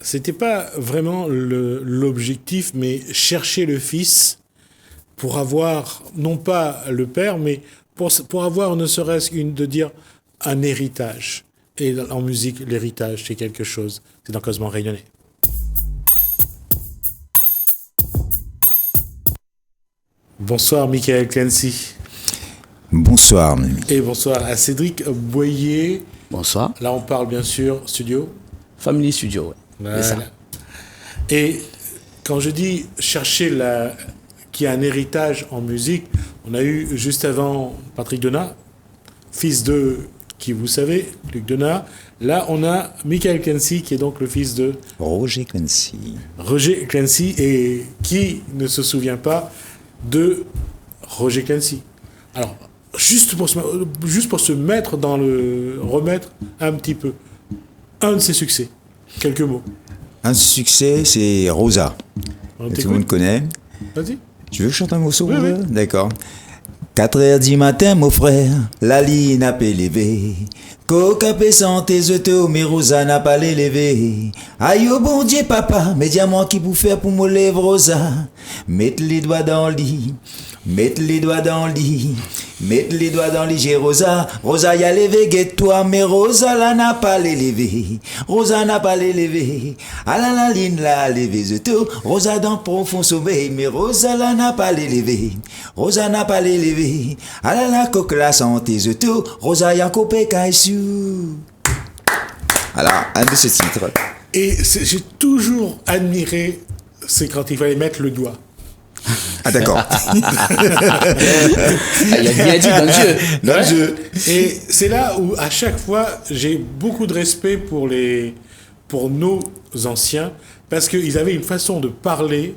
c'était pas vraiment l'objectif, mais chercher le fils pour avoir, non pas le père, mais pour avoir ne serait-ce de dire un héritage. Et en musique, l'héritage, c'est quelque chose. C'est dans Cosmo Rayonné. Bonsoir, Michael Clancy. Bonsoir, Mimi. Et bonsoir à Cédric Boyer. Bonsoir. Là, on parle bien sûr studio. Family Studio, oui. Voilà. C'est ça. Et quand je dis chercher qu'il y a un héritage en musique, on a eu juste avant Patrick Donat, fils de, qui vous savez, Luc Donat. Là, on a Michael Clancy, qui est donc le fils de Roger Clancy. Roger Clancy, et qui ne se souvient pas de Roger Clancy. Alors, juste pour se mettre dans remettre un petit peu, un de ses succès, quelques mots. Un succès, c'est Rosa. Tout le monde connaît. Vas-y. Tu veux que je chante un morceau? Oui, oui. D'accord. 4h du matin, mon frère, la ligne n'a pas levé. Coca peut santé, mais Rosa n'a pas levé. Aïe, oh bon Dieu, papa, mais dis-moi qui pour faire pour me lever, Rosa. Mettre les doigts dans le lit. Mettre les doigts dans le lit. Mettre les doigts dans le lit, j'ai Rosa. Rosa y a levé, guette-toi, mais Rosa là n'a pas levé. Rosa n'a pas levé. Ah la ligne là, levé, Rosa dans profond sommeil, mais Rosa là n'a pas levé. Rosa n'a pas levé. Ah la coque la santé, Rosa y a coupé caissou. Voilà, un de ces titres. Et j'ai toujours admiré, c'est quand il fallait mettre le doigt. Ah d'accord. Il a bien dit dans le jeu. Dans le jeu. Et c'est là où à chaque fois j'ai beaucoup de respect pour nos anciens, parce qu'ils avaient une façon de parler.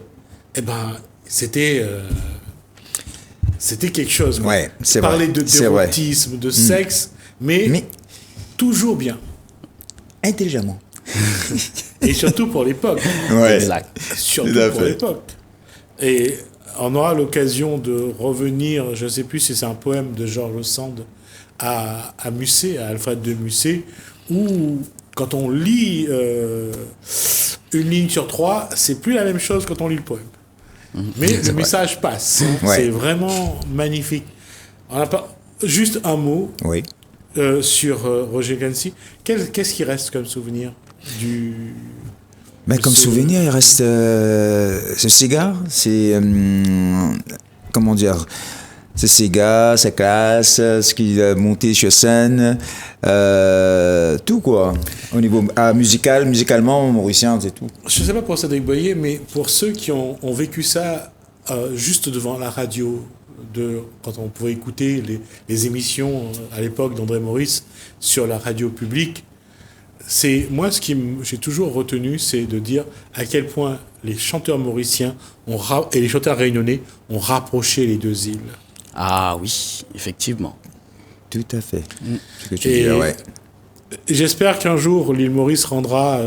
C'était quelque chose. Quoi. Ouais, c'est parler vrai. d'érotisme, de sexe, mais toujours bien. Intelligemment. Et surtout pour l'époque. Ouais. Exact. Surtout pour l'époque. Et on aura l'occasion de revenir, je ne sais plus si c'est un poème de Georges Sand, à Musset, à Alfred de Musset, où quand on lit une ligne sur 3, c'est plus la même chose quand on lit le poème. Mais le message passe. Ouais. C'est vraiment magnifique. On n'a pas juste un mot Oui. sur Roger Clancy. Qu'est-ce qui reste comme souvenir du... Mais comme souvenir, il reste ce cigare, c'est comment dire, ce cigare, sa classe, ce qu'il a monté sur scène, tout quoi. Au niveau musicalement, mauricien, c'est tout. Je ne sais pas pour Cédric Boyer, mais pour ceux qui ont vécu ça juste devant la radio, quand on pouvait écouter les émissions à l'époque d'André Maurice sur la radio publique, c'est moi j'ai toujours retenu, c'est de dire à quel point les chanteurs mauriciens et les chanteurs réunionnais ont rapproché les deux îles. Ah oui, effectivement. Tout à fait. Ce que tu Et dis, ouais. j'espère qu'un jour l'île Maurice rendra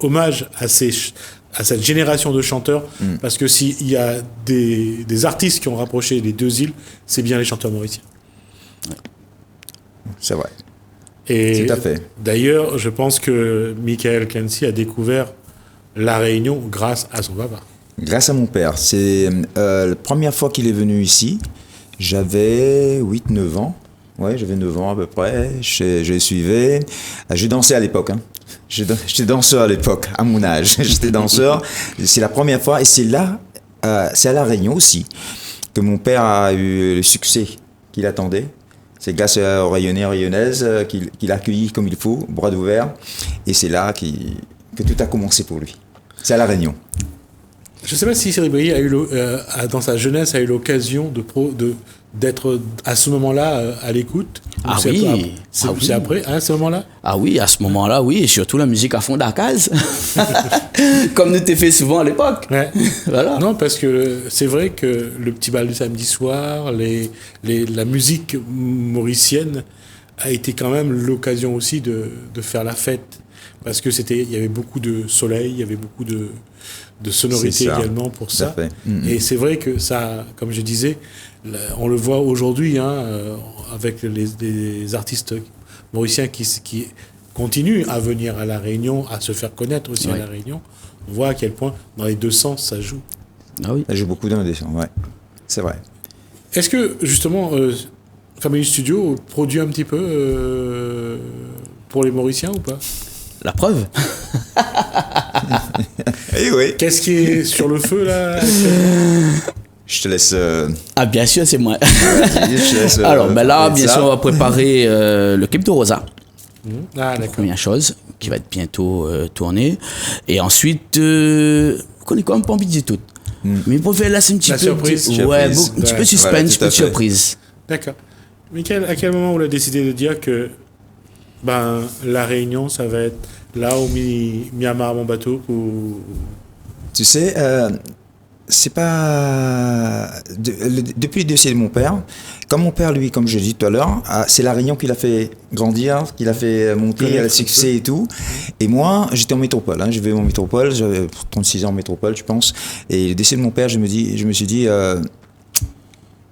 hommage à cette génération de chanteurs, parce que s'il y a des artistes qui ont rapproché les deux îles, c'est bien les chanteurs mauriciens. C'est vrai. Et tout à fait. D'ailleurs, je pense que Michael Clancy a découvert La Réunion grâce à son papa. Grâce à mon père. C'est la première fois qu'il est venu ici. J'avais 8-9 ans. Ouais, j'avais 9 ans à peu près. Je suivais. Je dansais à l'époque. Hein. J'étais danseur à l'époque, à mon âge. J'étais danseur. C'est la première fois. Et c'est là, c'est à La Réunion aussi, que mon père a eu le succès qu'il attendait. C'est grâce aux Rayonnais et Rayonnaises qu'il a accueilli comme il faut, bras ouverts. Et c'est là que tout a commencé pour lui. C'est à La Réunion. Je ne sais pas si Cédric Boyer dans sa jeunesse, a eu l'occasion d'être à ce moment-là à l'écoute. Ah c'est oui. C'est après, à ce moment-là. Ah oui, à ce moment-là, oui, et surtout la musique à fond d'Arcaz. Comme nous t'ai fait souvent à l'époque. Ouais. Voilà. Non, parce que c'est vrai que le petit bal du samedi soir, la musique mauricienne a été quand même l'occasion aussi de faire la fête. Parce que il y avait beaucoup de soleil, il y avait beaucoup de sonorité également pour ça. Et c'est vrai que ça, comme je disais, on le voit aujourd'hui avec les artistes mauriciens continuent à venir à La Réunion, à se faire connaître aussi à Ouais. La Réunion. On voit à quel point, dans les deux sens, ça joue. Ah oui. Ça joue beaucoup dans les dessins, ouais. C'est vrai. Est-ce que, justement, Family Studio produit un petit peu pour les Mauriciens ou pas? La preuve. Eh oui. Qu'est-ce qui est sur le feu, là? Je te laisse. Ah, bien sûr, c'est moi. je te laisse, Alors, ben là, parler de bien ça. sûr, on va préparer le clip de Rosa. Ah, d'accord. Première chose, qui va être bientôt tourné. Et ensuite, on connaît quand même pas envie de dire tout. Mais pour faire là, c'est un petit La peu. surprise. Ouais, Surprise. un petit peu Ouais. suspense, Voilà, un tout petit peu à de fait. surprise. D'accord. Michael, à quel moment vous avez décidé de dire que La Réunion, ça va être là où Myanmar, mon bateau ou... Tu sais, c'est pas. Depuis le décès de mon père, comme mon père, lui, comme je l'ai dit tout à l'heure, c'est La Réunion qui l'a fait grandir, qui l'a fait monter à le succès et tout. Et moi, j'étais en métropole, je vivais en métropole, j'avais 36 ans en métropole, je pense. Et le décès de mon père, je me suis dit,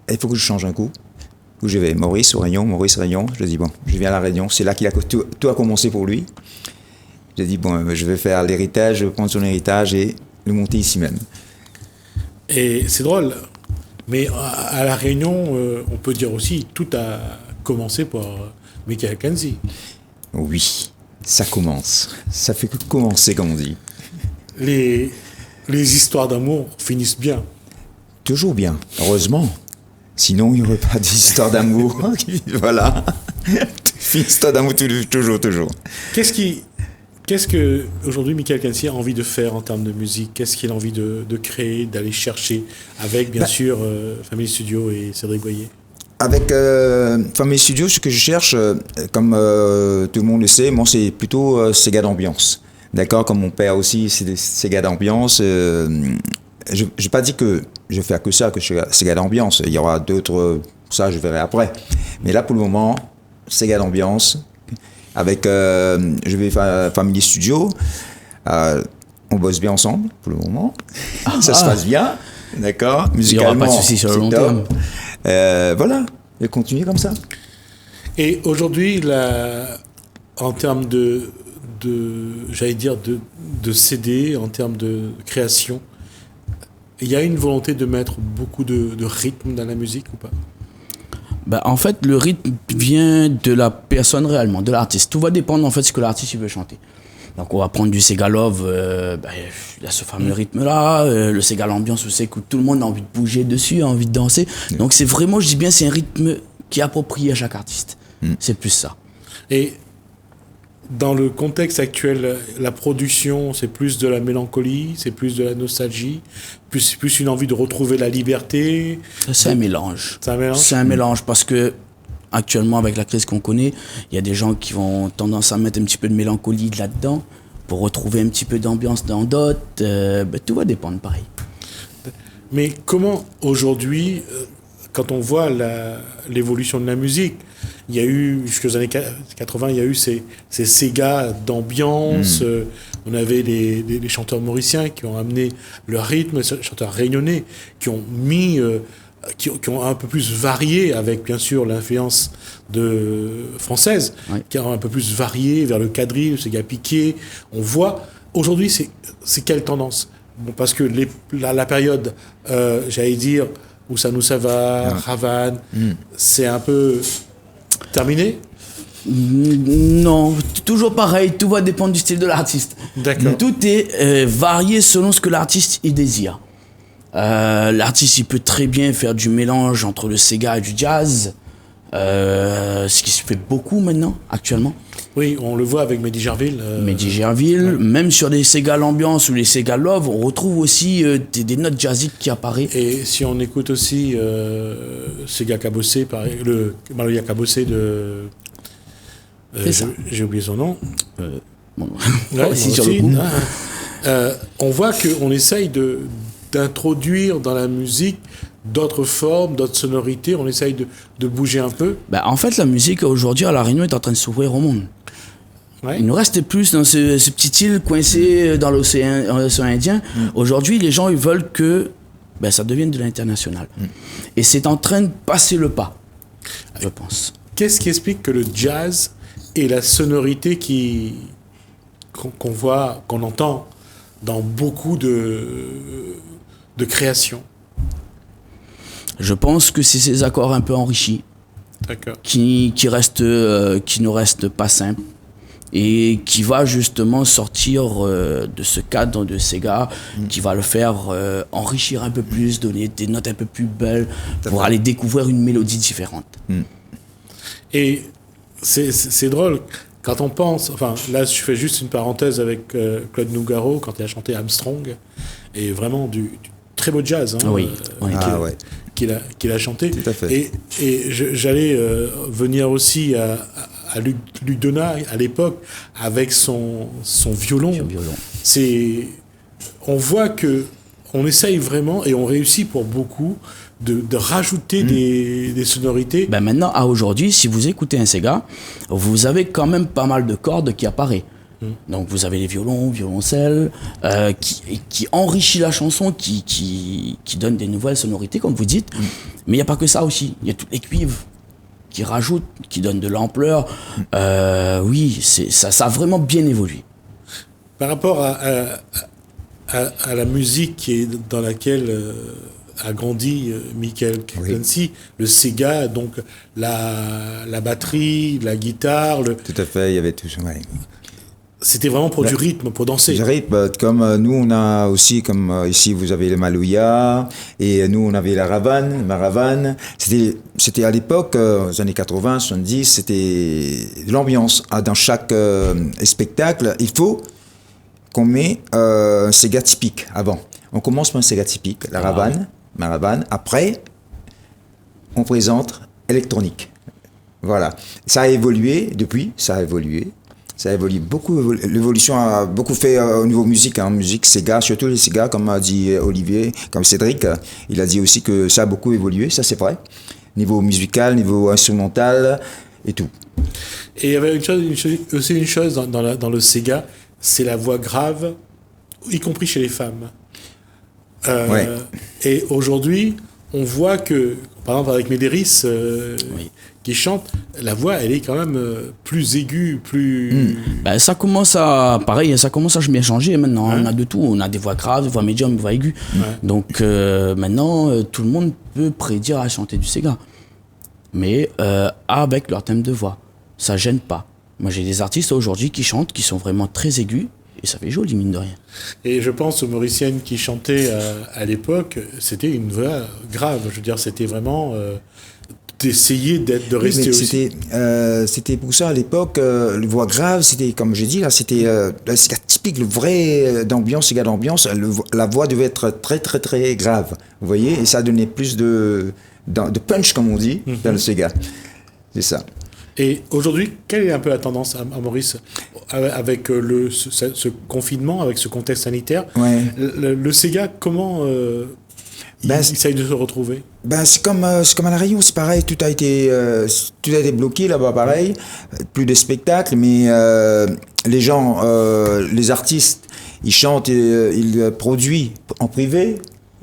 il faut que je change un coup. Où je vais, Maurice, Réunion. Je dis, bon, je viens à La Réunion. C'est là tout a commencé pour lui. J'ai dit, bon, je vais faire l'héritage, je vais prendre son héritage et le monter ici même. Et c'est drôle, mais à La Réunion, on peut dire aussi, tout a commencé par Michael Kenzie. Oui, ça commence. Ça fait que commencer, comme on dit. Les histoires d'amour finissent bien. Toujours bien, heureusement. Sinon, il n'y aurait pas d'histoire d'amour. Voilà. Histoire d'amour toujours. Qu'est-ce que aujourd'hui Michael Kenzie a envie de faire en termes de musique? Qu'est-ce qu'il a envie de créer, d'aller chercher avec, bien sûr, Family Studio et Cédric Boyer? Avec Family Studio, ce que je cherche, comme tout le monde le sait, moi, c'est plutôt ces gars d'ambiance. D'accord? Comme mon père aussi, c'est ces gars d'ambiance. Je n'ai pas dit que je vais faire que ça, que ces gars d'ambiance. Il y aura d'autres, ça je verrai après. Mais là, pour le moment, ces gars d'ambiance. Avec, je vais faire Family Studio. On bosse bien ensemble pour le moment. Ça se passe bien. D'accord? Musicalement, il n'y aura pas de souci sur le long terme. Voilà. Et continuer comme ça. Et aujourd'hui, en termes j'allais dire, de CD, en termes de création, il y a une volonté de mettre beaucoup de rythme dans la musique ou pas? Bah, en fait, le rythme vient de la personne réellement, de l'artiste. Tout va dépendre en fait de ce que l'artiste il veut chanter. Donc on va prendre du Sega Love, il y a ce fameux rythme-là, le Sega L'ambiance où c'est que tout le monde a envie de bouger dessus, a envie de danser. Donc c'est vraiment, je dis bien, c'est un rythme qui est approprié à chaque artiste. C'est plus ça. Et dans le contexte actuel, la production, c'est plus de la mélancolie, c'est plus de la nostalgie, plus une envie de retrouver la liberté. C'est un mélange. C'est un mélange? C'est un mélange parce que actuellement, avec la crise qu'on connaît, il y a des gens qui vont tendance à mettre un petit peu de mélancolie là-dedans pour retrouver un petit peu d'ambiance dans d'autres. Tout va dépendre, pareil. Mais comment aujourd'hui, quand on voit l'évolution de la musique, il y a eu, jusqu'aux années 80, il y a eu ces Sega d'ambiance. On avait les chanteurs mauriciens qui ont amené leur rythme, les chanteurs réunionnais qui ont mis, qui ont un peu plus varié, avec bien sûr l'influence française, Oui. qui ont un peu plus varié vers le quadrille, le Sega piqué. On voit, aujourd'hui, c'est quelle tendance? Bon, parce que la période, j'allais dire, où ça nous va, Havane, c'est un peu terminé? Non, toujours pareil, tout va dépendre du style de l'artiste. D'accord. Tout est varié selon ce que l'artiste il désire. L'artiste il peut très bien faire du mélange entre le Sega et du jazz, ce qui se fait beaucoup maintenant, actuellement. Oui, on le voit avec Mehdi Gerville. Mehdi Gerville, même sur les Sega L'ambiance ou les Sega Love, on retrouve aussi des notes jazziques qui apparaissent. Et si on écoute aussi Sega Cabossé, le Maloya Cabossé de... C'est ça. J'ai oublié son nom. Bon, Ouais, aussi moi sur le aussi, coup. on voit qu'on essaye d'introduire dans la musique d'autres formes, d'autres sonorités. On essaye de bouger un peu. En fait, la musique aujourd'hui à La Réunion est en train de s'ouvrir au monde. Ouais. Il nous reste plus dans ce petit île coincé dans l'océan Indien. Aujourd'hui, les gens ils veulent que ça devienne de l'international. Et c'est en train de passer le pas, je pense. Qu'est-ce qui explique que le jazz et la sonorité qu'on voit, qu'on entend dans beaucoup de créations. Je pense que c'est ces accords un peu enrichis D'accord. qui ne restent pas simples et qui va justement sortir de ce cadre de Sega, qui va le faire enrichir un peu plus, donner des notes un peu plus belles pour aller découvrir une mélodie différente. Et c'est drôle, quand on pense, enfin là je fais juste une parenthèse avec Claude Nougaro quand il a chanté Armstrong, et vraiment du très beau jazz Oui. qu'il a chanté. Tout à fait. Et j'allais venir aussi à Luc Donat à l'époque avec son violon. On voit que on essaye vraiment, et on réussit pour beaucoup, de rajouter des sonorités. Ben maintenant, à aujourd'hui, si vous écoutez un Sega, vous avez quand même pas mal de cordes qui apparaissent. Donc vous avez les violons, violoncelles, qui enrichit la chanson, qui donne des nouvelles sonorités, comme vous dites. Mais il n'y a pas que ça aussi. Il y a tous les cuivres qui rajoutent, qui donnent de l'ampleur. Oui, ça a vraiment bien évolué. Par rapport à la musique dans laquelle a grandi Michael Clancy, le Sega, donc la batterie, la guitare. Tout à fait, il y avait tout ça. Ouais. C'était vraiment pour du rythme, pour danser. Du rythme, comme nous on a aussi, comme ici vous avez le Malouya, et nous on avait la Maravane. C'était à l'époque, aux années 80, 70, c'était l'ambiance. Dans chaque spectacle, il faut qu'on met un Sega typique avant. On commence par un Sega typique, la Maravane. Après, on présente électronique. Voilà. Ça a évolué depuis, ça a évolué beaucoup. L'évolution a beaucoup fait au niveau musique, musique Sega, surtout les Sega, comme a dit Olivier, comme Cédric. Il a dit aussi que ça a beaucoup évolué, ça c'est vrai. Niveau musical, niveau instrumental et tout. Et il y avait aussi une chose dans le Sega, c'est la voix grave, y compris chez les femmes. Et aujourd'hui, on voit que, par exemple avec Médéris, qui chante, la voix, elle est quand même plus aiguë, plus... Ben, ça commence à bien changer maintenant. On a de tout. On a des voix graves, des voix médium, des voix aiguës. Donc maintenant, tout le monde peut prédire à chanter du Sega. Mais avec leur thème de voix. Ça gêne pas. Moi, j'ai des artistes aujourd'hui qui chantent, qui sont vraiment très aigus. Et ça fait joli, mine de rien. Et je pense aux Mauriciennes qui chantaient à l'époque, c'était une voix grave. Je veux dire, c'était vraiment d'essayer de rester aussi. C'était pour ça à l'époque, le voix grave, c'était, comme j'ai dit, là, c'était typique, le vrai d'ambiance, Sega d'ambiance. La voix devait être très, très, très grave. Vous voyez, et ça donnait plus de punch, comme on dit, dans le Sega. C'est ça. Et aujourd'hui, quelle est un peu la tendance à Maurice avec ce confinement, avec ce contexte sanitaire? Le Sega, comment il essaye de se retrouver? C'est comme à la Rayon, c'est pareil, tout a été bloqué là-bas, pareil, plus de spectacles, mais les gens, les artistes, ils chantent, ils produisent en privé.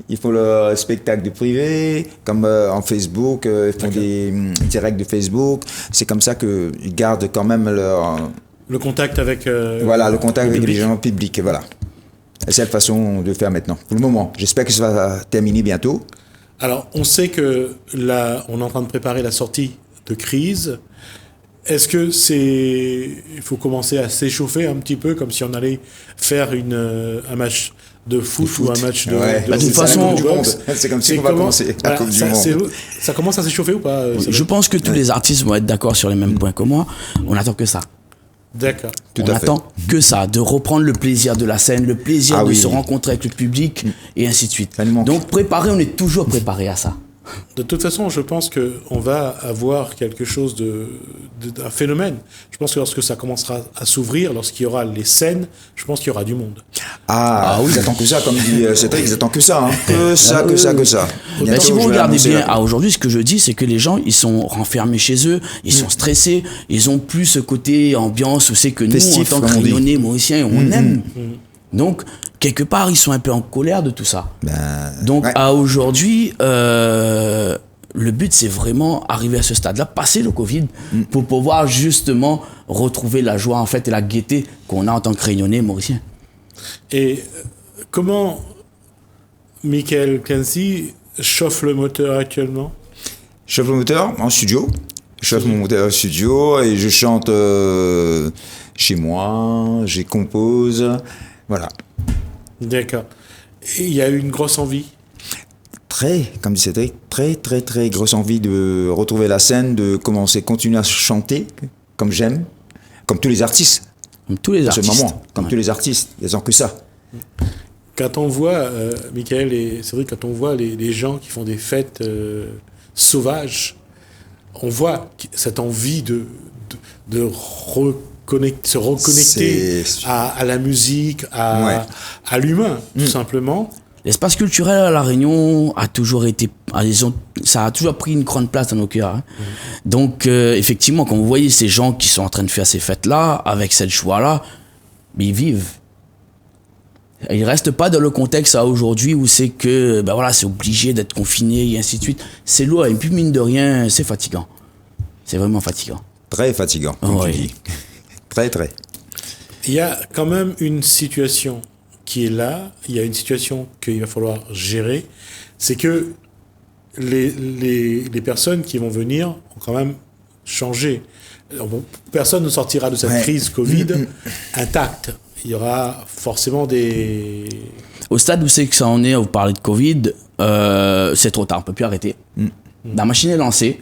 Ils font leur spectacle de privé, comme en Facebook, ils font des directs de Facebook. C'est comme ça qu'ils gardent quand même le contact avec... le contact avec les gens publics, voilà. C'est la façon de faire maintenant, pour le moment. J'espère que ça va terminer bientôt. Alors, on sait que là, on est en train de préparer la sortie de Crise. Est-ce que il faut commencer à s'échauffer un petit peu, comme si on allait faire un match de foot ou un match de toute façon, c'est comme si on va commencer la Coupe du Monde. Ça commence à s'échauffer ou pas? Je pense que tous les artistes vont être d'accord sur les mêmes points que moi. On attend que ça. D'accord. On attend que ça, de reprendre le plaisir de la scène, le plaisir de se rencontrer avec le public et ainsi de suite. Donc on est toujours préparé à ça. De toute façon, je pense qu'on va avoir quelque chose d'un phénomène. Je pense que lorsque ça commencera à s'ouvrir, lorsqu'il y aura les scènes, je pense qu'il y aura du monde. Oui, ils attendent que ça, comme dit Cédric, ils attendent que ça. Que ça. Si vous regardez bien, aujourd'hui, ce que je dis, c'est que les gens, ils sont renfermés chez eux, ils sont stressés, ils ont plus ce côté ambiance où c'est que nous, en tant que Réunionnais, Mauriciens, on aime. Donc, quelque part, ils sont un peu en colère de tout ça. Donc, à aujourd'hui, Le but, c'est vraiment arriver à ce stade-là, passer le Covid, pour pouvoir justement retrouver la joie en fait et la gaieté qu'on a en tant que Réunionnais mauricien. Et comment Michael Kenzie chauffe le moteur actuellement? Je chauffe le moteur en studio. Je chauffe mon moteur en studio et je chante chez moi, je compose, voilà. D'accord. Et il y a eu une grosse envie? Comme dit Cédric, très grosse envie de retrouver la scène, de commencer, continuer à chanter comme j'aime, comme tous les artistes. Comme tous les artistes. Comme tous les artistes, ils n'ont que ça. Quand on voit, Michael et Cédric, quand on voit les gens qui font des fêtes sauvages, on voit cette envie de se reconnecter à la musique, à l'humain, tout simplement. L'espace culturel à La Réunion a toujours été, ça a toujours pris une grande place dans nos cœurs. Hein. Donc, effectivement, quand vous voyez ces gens qui sont en train de faire ces fêtes-là, avec cette joie-là, mais ils vivent. Et ils restent pas dans le contexte à aujourd'hui où c'est que, ben voilà, c'est obligé d'être confiné et ainsi de suite. C'est lourd et puis mine de rien, c'est fatigant. C'est vraiment fatigant. Très fatigant, comme tu dis. Très. Il y a quand même une situation qui est là, il y a une situation qu'il va falloir gérer, c'est que les personnes qui vont venir ont quand même changé. Alors bon, personne ne sortira de cette crise Covid intacte. Il y aura forcément des... Au stade où c'est que ça en est, à vous parler de Covid, c'est trop tard, on ne peut plus arrêter. La machine est lancée.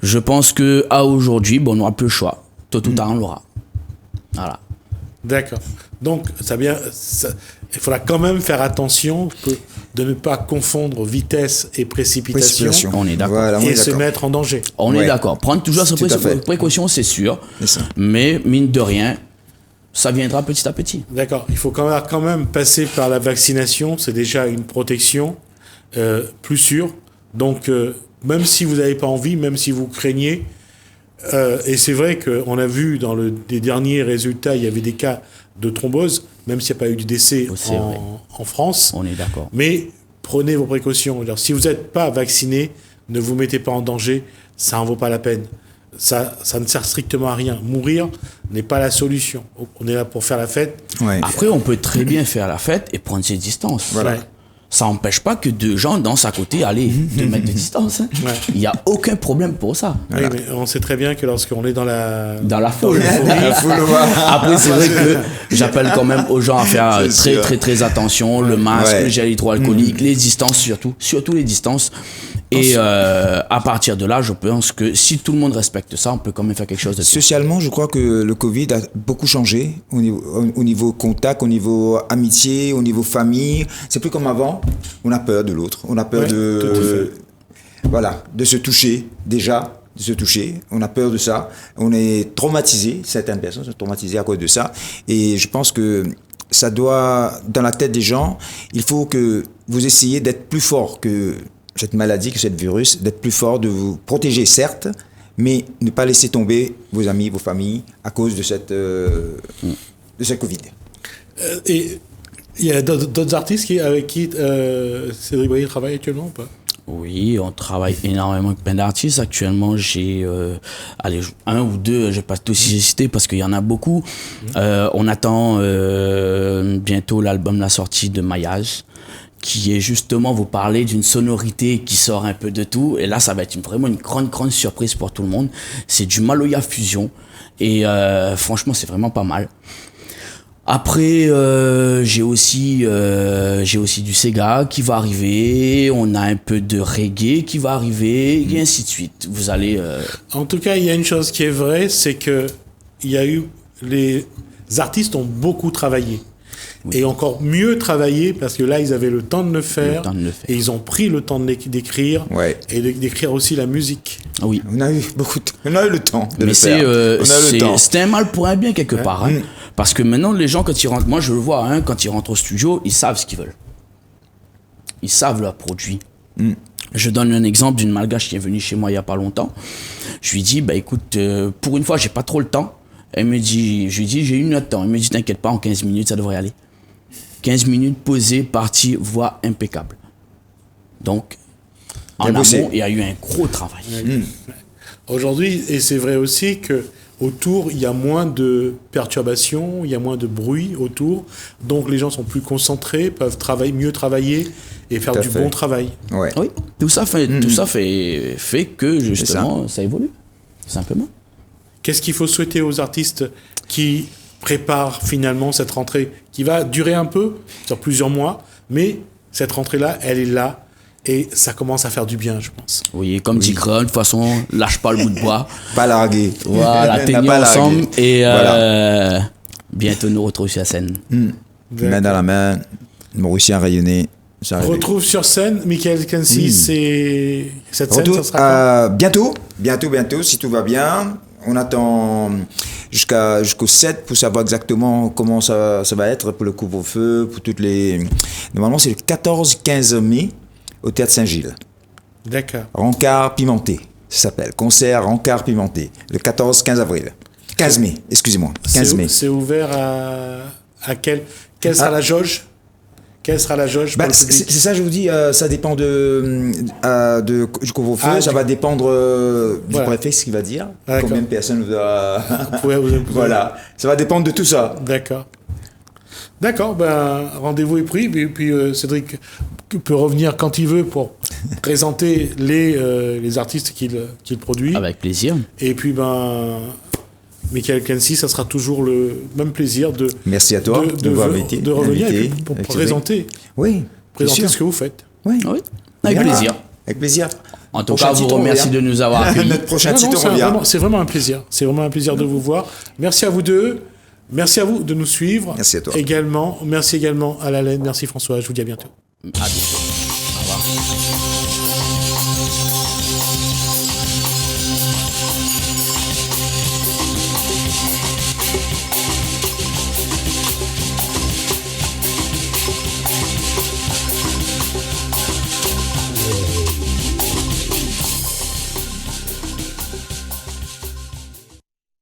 Je pense qu'à aujourd'hui, on n'aura plus le choix. Tôt ou tard, on l'aura. Voilà. D'accord. Donc, il faudra quand même faire attention de ne pas confondre vitesse et précipitation. On est d'accord. Voilà, et se mettre en danger. On est d'accord. Prendre toujours ses précautions, c'est sûr. Mais mine de rien, ça viendra petit à petit. D'accord. Il faut quand même passer par la vaccination. C'est déjà une protection plus sûre. Donc, même si vous n'avez pas envie, même si vous craignez, et c'est vrai qu'on a vu dans les derniers résultats, il y avait des cas de thrombose, même s'il n'y a pas eu de décès en France. On est d'accord. Mais prenez vos précautions. Alors, si vous n'êtes pas vacciné, ne vous mettez pas en danger, ça n'en vaut pas la peine. Ça ne sert strictement à rien. Mourir n'est pas la solution. On est là pour faire la fête. Ouais. Après, on peut très bien faire la fête et prendre ses distances. Voilà. Ça n'empêche pas que deux gens dansent à côté, allez, 2 mètres de distance. Hein. Il n'y a aucun problème pour ça. Oui, mais on sait très bien que lorsqu'on est dans la foule. Après, c'est vrai que j'appelle quand même aux gens à faire très attention. Le masque, le gel hydroalcoolique, les distances surtout les distances. Et à partir de là, je pense que si tout le monde respecte ça, on peut quand même faire quelque chose de... Socialement, je crois que le Covid a beaucoup changé au niveau contact, au niveau amitié, au niveau famille. C'est plus comme avant. On a peur de l'autre. On a peur de se toucher déjà. De se toucher. On a peur de ça. On est traumatisé. Certaines personnes sont traumatisées à cause de ça. Et je pense que ça doit, dans la tête des gens, il faut que vous essayiez d'être plus fort que cette maladie, que cette virus, d'être plus fort, de vous protéger certes, mais ne pas laisser tomber vos amis, vos familles à cause de cette Covid. Et il y a d'autres artistes avec qui Cédric Boyer travaille actuellement ou pas? Oui, on travaille énormément avec plein d'artistes. Actuellement, j'ai un ou deux, je ne vais pas tous citer parce qu'il y en a beaucoup. On attend bientôt l'album, la sortie de Maillage, qui est justement vous parler d'une sonorité qui sort un peu de tout. Et là, ça va être vraiment une grande surprise pour tout le monde. C'est du Maloya Fusion. Et franchement, c'est vraiment pas mal. Après, j'ai aussi du Sega qui va arriver. On a un peu de reggae qui va arriver, et ainsi de suite. Vous allez... En tout cas, il y a une chose qui est vraie, c'est que les artistes ont beaucoup travaillé. Oui. Et encore mieux travaillé parce que là, ils avaient le temps de le faire. Et ils ont pris le temps d'écrire et d'écrire aussi la musique. Oui. On a eu le temps de le faire. C'était un mal pour un bien quelque part. Hein, parce que maintenant, les gens, quand ils rentrent, moi je le vois, hein, quand ils rentrent au studio, ils savent ce qu'ils veulent. Ils savent leur produit. Je donne un exemple d'une malgache qui est venue chez moi il n'y a pas longtemps. Je lui dis, bah écoute, pour une fois, j'ai pas trop le temps. Elle me dit, je lui dis, j'ai 1 heure de temps. Elle me dit, t'inquiète pas, en 15 minutes, ça devrait aller. 15 minutes, posé, parti, voix impeccable. Donc, En Bien amont, bossé. il y a eu un gros travail. Aujourd'hui, et c'est vrai aussi que autour, il y a moins de perturbations, il y a moins de bruit autour, donc les gens sont plus concentrés, peuvent mieux travailler et faire Tout à du fait. bon travail. Ouais. Oui, tout ça fait que justement ça évolue, tout simplement. Qu'est-ce qu'il faut souhaiter aux artistes qui préparent finalement cette rentrée, qui va durer un peu, sur plusieurs mois, mais cette rentrée-là, elle est là, et ça commence à faire du bien, je pense. Oui, comme dit Grun, de toute façon, lâche pas le bout de bois. Pas largué. Voilà, N'a tenons pas largué. ensemble et Voilà. bientôt nous retrouver sur la scène. Main dans la main, Mauricien rayonné. On retrouve sur scène Michael Kensi, c'est cette scène, ça sera Bientôt, si tout va bien. On attend jusqu'au 7 pour savoir exactement comment ça va être pour le couvre-feu, pour toutes les... Normalement, c'est le 14-15 mai au Théâtre Saint-Gilles. quand? D'accord. Rencard Pimenté, ça s'appelle. Concert Rencard Pimenté, le 14-15 avril. 15 mai, excusez-moi. 15 mai. C'est ouvert à quelle sera la jauge? Quelle sera la jauge pour le C'est public? ça, je vous dis, ça dépend du couvre-feu, ça va dépendre du Voilà. préfet, ce qu'il va dire. D'accord. Combien de personnes va... Vous- Voilà, ça va dépendre de tout ça. D'accord. D'accord, ben, rendez-vous est pris. Et puis Cédric peut revenir quand il veut pour présenter les artistes qu'il produit. Avec plaisir. Et puis, ben, Michael Kensi, ça sera toujours le même plaisir de, Merci à toi de m'avoir invité. de revenir et invité, puis pour avec présenter, Oui, bien présenter sûr. ce que vous faites. Oui, Oui, avec Bien. plaisir. Avec plaisir. En tout Prochain cas, vous titre, on remercie revient. de nous avoir accueillis. Notre prochain Non, titre, c'est on revient. c'est vraiment un plaisir. C'est vraiment un plaisir de vous voir. Merci à vous deux. Merci à vous de nous suivre. Merci à toi. Également, merci également à la laine. Merci François. Je vous dis à bientôt. À bientôt. Au revoir.